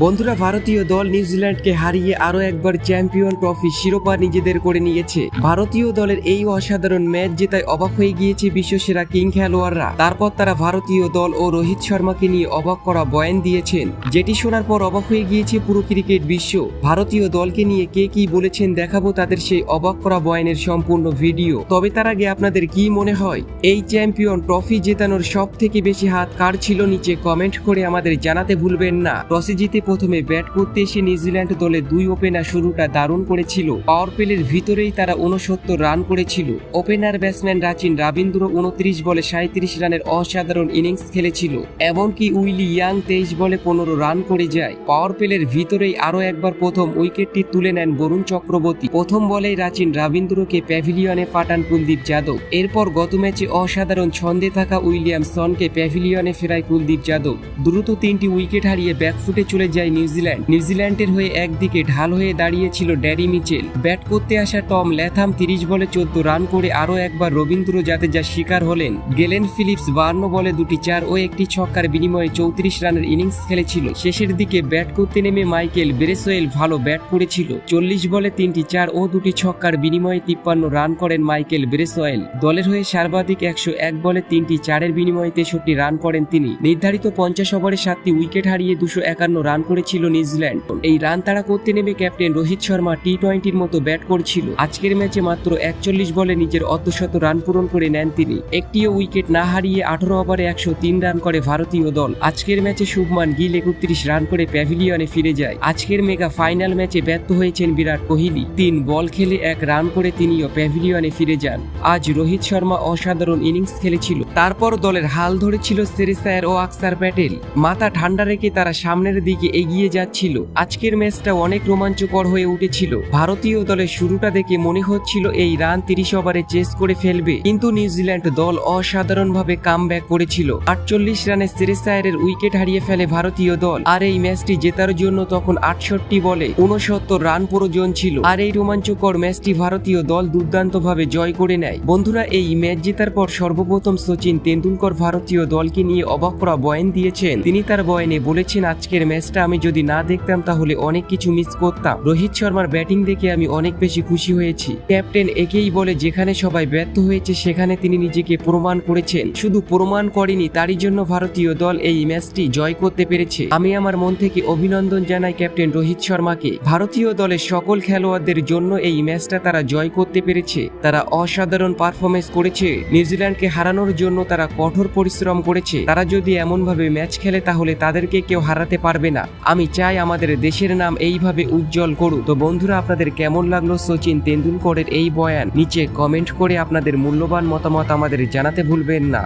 বন্ধুরা, ভারতীয় দল নিউজিল্যান্ডকে হারিয়ে আরো একবার চ্যাম্পিয়ন ট্রফি শিরোপা নিজেদের করে নিয়েছে। ভারতীয় দলের এই অসাধারণ ম্যাচ জেতায় অবাক হয়ে গিয়েছে বিশ্বসেরা কিং খেলোয়াড়রা। তারপর তারা ভারতীয় দল ও রোহিত শর্মাকে নিয়ে অবাক করা বয়ান দিয়েছেন, যেটি শোনার পর অবাক হয়ে গিয়েছে পুরো ক্রিকেট বিশ্ব। ভারতীয় দলকে নিয়ে কে কি বলেছেন দেখাবো তাদের সেই অবাক করা বয়ানের সম্পূর্ণ ভিডিও। তবে তার আগে আপনাদের কি মনে হয় এই চ্যাম্পিয়ন ট্রফি জেতানোর সব থেকে বেশি হাত কার ছিল? নিচে কমেন্ট করে আমাদের জানাতে ভুলবেন না। টসে জিতে প্রথমে ব্যাট করতে এসে নিউজিল্যান্ড দলে দুই ওপেনার শুরুটা দারুণ করেছিল। পাওয়ার প্লের ভিতরেই তারা 69 রান করেছিল। ওপেনার ব্যাটসম্যান রাচিন রবীন্দ্র 29 বলে 37 রানের অসাধারণ ইনিংস খেলেছিল। এমনকি উইলি ইয়াং 23 বলে 15 রান করে যায়। পাওয়ার প্লের ভিতরেই আরো একবার প্রথম উইকেটটি তুলে নেন বরুণ চক্রবর্তী। প্রথম বলেই রাচিন রবীন্দ্রকে প্যাভিলিয়নে পাঠান কুলদীপ যাদব। এরপর গত ম্যাচে অসাধারণ ছন্দে থাকা উইলিয়ামসনকে প্যাভিলিয়নে ফেরায় কুলদীপ যাদব। দ্রুত 3টি উইকেট হারিয়ে ব্যাকফুটে চলে যায় নিউজিল্যান্ডের হয়ে একদিকে ঢাল হয়ে দাঁড়িয়েছিল ড্যারি মিচেল। ব্যাট করতে আসা টম ল্যাথাম 30 বলে 14 রান করে আরো একবার রবীন্দ্র জাদেজার শিকার হলেন। গেলেন ফিলিপস 52 বলে 2টি 4 ও একটি ছক্কার বিনিময়ে 34 রানের ইনিংস খেলেছিল। শেষের দিকে ব্যাট করতে নেমে মাইকেল ব্রেসওয়েল ভালো ব্যাট করেছিল। 40 বলে 3টি 4 ও 2টি ছক্কার বিনিময়ে 53 রান করেন মাইকেল ব্রেসওয়েল। দলের হয়ে সর্বাধিক 101 বলে 3টি 4-এর বিনিময়ে 63 রান করেন তিনি। নির্ধারিত 50 ওভারে 7টি উইকেট হারিয়ে 251 রান করেছিল নিউজিল্যান্ড। এই রান তাড়া করতে নেমে ক্যাপ্টেন রোহিত শর্মা টি-20-র মতো ব্যাট করছিল। আজকের ম্যাচে মাত্র 41 বলে নিজের অর্ধশত রান পূরণ করে নেন তিনি। একটিও উইকেট না হারিয়ে 18 ওভারে 103 রান করে ভারতীয় দল। আজকের ম্যাচে শুভমান গিল 31 রান করে প্যাভিলিয়নে ফিরে যায়। আজকের মেগা ফাইনাল ম্যাচে ব্যর্থ হয়েছেন বিরাট কোহলি। 3 বল খেলে 1 রান করে তিনিও প্যাভিলিয়নে ফিরে যান। আজ রোহিত শর্মা অসাধারণ ইনিংস খেলেছিল। তারপর দলের হাল ধরেছিল শ্রেয়স আয়ার ও অক্ষর প্যাটেল। মাথা ঠান্ডা রেখে তারা সামনের দিকে এগিয়ে যাচ্ছিল। আজকের ম্যাচটা অনেক রোমাঞ্চকর হয়ে উঠেছিল। ভারতীয় দলের শুরুটা দেখে মনে হচ্ছিল এই রান 30 ওভারে চেস করে ফেলবে, কিন্তু নিউজিল্যান্ড দল অসাধারণভাবে কামব্যাক করেছিল। 48 রানে শ্রেয়স আয়ারের উইকেট হারিয়ে ফেলে ভারতীয় দল। আর এই ম্যাচটি জেতার জন্য তখন 68 বলে 69 রান প্রয়োজন ছিল। আর এই রোমাঞ্চকর ম্যাচটি ভারতীয় দল দুর্দান্তভাবে জয় করে নেয়। বন্ধুরা, এই ম্যাচ জেতার পর সর্বপ্রথম সচিন তেন্ডুলকর ভারতীয় দলকে নিয়ে অবাক করা বয়ান দিয়েছেন। তিনি তার বয়ানে বলেছেন, আজকের ম্যাচটা আমি যদি না দেখতাম তাহলে অনেক কিছু মিস করতাম। রোহিত শর্মার ব্যাটিং দেখে আমি অনেক বেশি খুশি হয়েছি। ক্যাপ্টেন একেই বলে যেখানে সবাই ব্যর্থ হয়েছে সেখানে তিনি নিজেকে প্রমাণ করেছেন। শুধু প্রমাণ করেনি, তারই জন্য ভারতীয় দল এই ম্যাচটি জয় করতে পেরেছে। আমি আমার মন থেকে অভিনন্দন জানাই ক্যাপ্টেন রোহিত শর্মাকে। ভারতীয় দলের সকল খেলোয়াড়দের জন্য এই ম্যাচটা তারা জয় করতে পেরেছে। তারা অসাধারণ পারফরমেন্স করেছে। নিউজিল্যান্ডকে হারানোর জন্য তারা কঠোর পরিশ্রম করেছে। তারা যদি এমনভাবে ম্যাচ খেলে তাহলে তাদেরকে কেউ হারাতে পারবে না। আমি চাই আমাদের দেশের নাম এইভাবে উজ্জ্বল করুক। তো বন্ধুরা, আপনাদের কেমন লাগলো সচিন তেন্ডুলকরের এই বয়ান? নিচে কমেন্ট করে আপনাদের মূল্যবান মতামত আমাদের জানাতে ভুলবেন না।